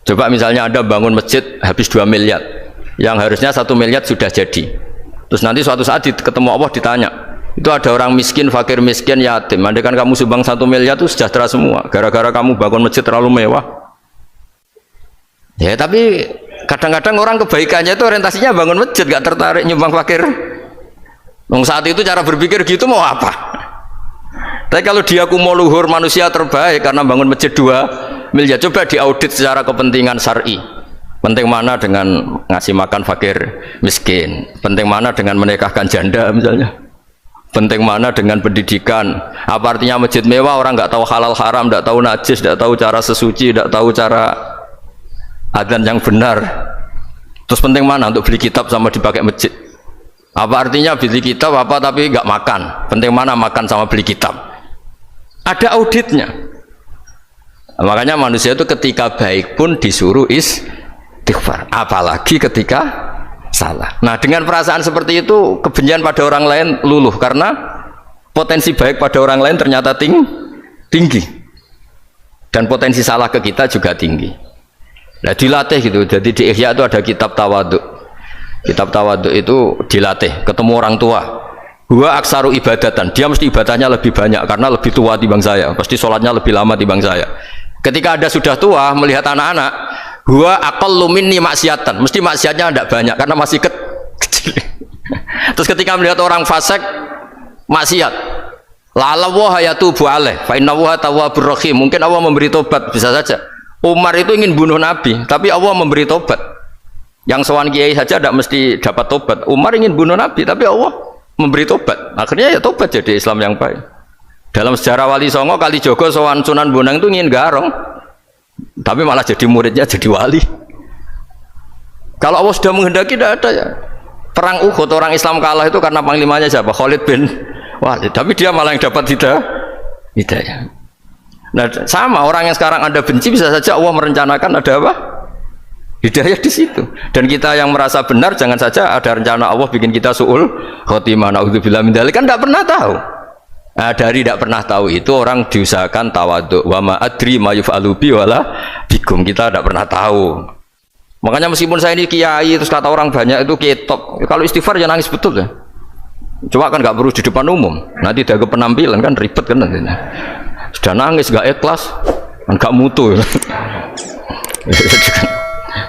Coba misalnya Anda bangun masjid habis 2 miliar, yang harusnya 1 miliar sudah jadi. Terus nanti suatu saat ketemu Allah ditanya, itu ada orang miskin, fakir miskin, yatim. Andai kan kamu sumbang 1 miliar itu sejahtera semua. Gara-gara kamu bangun masjid terlalu mewah. Ya tapi kadang-kadang orang kebaikannya itu orientasinya bangun masjid, gak tertarik nyumbang fakir. Saat itu cara berpikir gitu mau apa? Tapi kalau dia mau luhur manusia terbaik karena bangun masjid 2 miliar, coba diaudit secara kepentingan syar'i. Penting mana dengan ngasih makan fakir miskin? Penting mana dengan menikahkan janda misalnya? Penting mana dengan pendidikan? Apa artinya masjid mewah orang nggak tahu halal haram, nggak tahu najis, nggak tahu cara sesuci, nggak tahu cara adzan yang benar? Terus penting mana untuk beli kitab sama dipakai masjid? Apa artinya beli kitab apa tapi nggak makan? Penting mana makan sama beli kitab? Ada auditnya. Makanya manusia itu ketika baik pun disuruh istighfar, apalagi ketika salah. Nah dengan perasaan seperti itu kebencian pada orang lain luluh karena potensi baik pada orang lain ternyata tinggi dan potensi salah ke kita juga tinggi. Nah dilatih gitu. Jadi di Ihya itu ada kitab tawaduk. Kitab tawaduk itu dilatih ketemu orang tua. Huwa aksaru ibadatan, dia mesti ibadahnya lebih banyak karena lebih tua timbang saya, pasti sholatnya lebih lama timbang saya. Ketika Anda sudah tua melihat anak-anak, huwa aqallu minni maksiatan, mesti maksiatnya tidak banyak karena masih kecil. Terus ketika melihat orang fasik maksiat, la'allahu yatubu alaih fa innahu tawwabur rahim, mungkin Allah memberi tobat, bisa saja. Umar itu ingin bunuh Nabi, tapi Allah memberi tobat. Yang sowan kiai saja tidak mesti dapat tobat. Umar ingin bunuh Nabi, tapi Allah memberi tobat. Akhirnya ya tobat jadi Islam yang baik. Dalam sejarah Wali Songo, Kalijogo sowan Sunan Bonang itu ingin garong, tapi malah jadi muridnya jadi wali. Kalau Allah sudah menghendaki tidak ada ya. Perang Uhud orang Islam kalah itu karena panglimanya siapa? Khalid bin Walid. Tapi dia malah yang dapat hidayah. Nah sama orang yang sekarang Anda benci bisa saja Allah merencanakan ada apa? Hidayah di situ. Dan kita yang merasa benar jangan saja ada rencana Allah bikin kita su'ul khotimah. Na'udzubillah min dzalik, kan tidak pernah tahu. Nah, dari tidak pernah tahu itu orang diusahakan tawaduk. Wa ma adri ma yuf'alu bi wala bikum, kita tidak pernah tahu. Makanya meskipun saya ini kiai terus kata orang banyak itu ketok, kalau istighfar jangan nangis betul ya. Cuma kan nggak perlu di depan umum, nanti ada penampilan kan ribet kan nanti. Sudah nangis nggak ikhlas kan nggak mutu.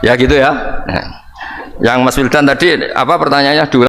Ya gitu ya. Yang Mas Wildan tadi apa pertanyaannya?